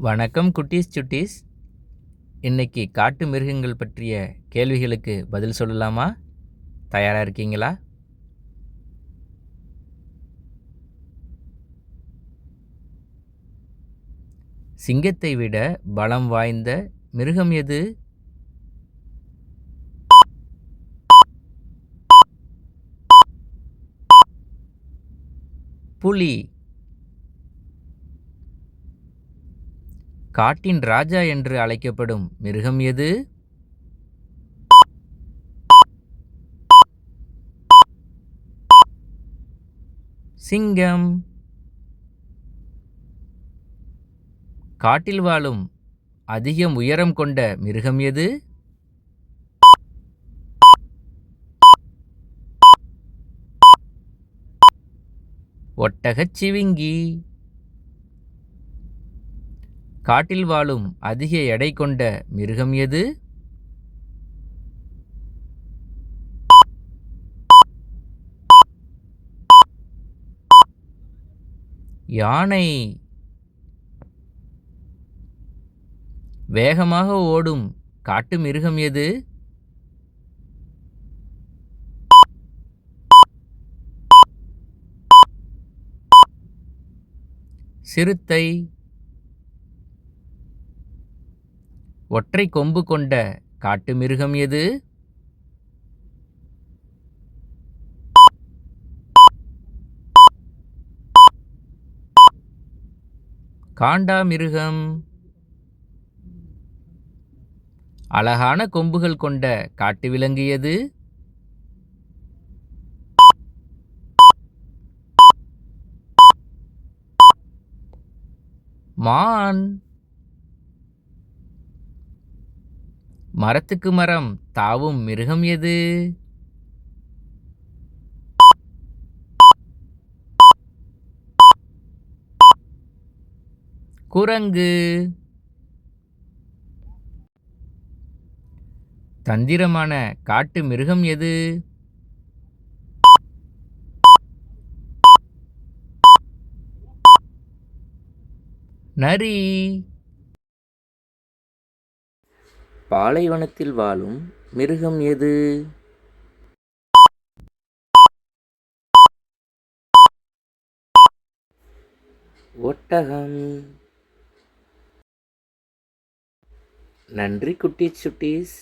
வணக்கம் குட்டீஸ் சுட்டீஸ். இன்னைக்கு காட்டு மிருகங்கள் பற்றிய கேள்விகளுக்கு பதில் சொல்லலாமா? தயாரா இருக்கீங்களா? சிங்கத்தை விட பலம் வாய்ந்த மிருகம் எது? புலி. காட்டின் ராஜா என்று அழைக்கப்படும் மிருகம் எது? சிங்கம். காட்டில் வாழும் அதிகம் உயரம் கொண்ட மிருகம் எது? ஒட்டகச்சிவிங்கி. காட்டில் வாழும் அதிக எடை கொண்ட மிருகம் எது? யானை. வேகமாக ஓடும் காட்டு மிருகம் எது? சிறுத்தை. ஒற்றை கொம்பு கொண்ட காட்டு மிருகம் எது? காண்டாமிருகம். அழகான கொம்புகள் கொண்ட காட்டு விலங்கு எது? மான். மரத்துக்கு மரம் தாவும் மிருகம் எது? குரங்கு. தந்திரமான காட்டு மிருகம் எது? நரி. பாலைவனத்தில் வாழும் மிருகம் எது? ஒட்டகம். நன்றி குட்டீஸ் சுட்டீஸ்.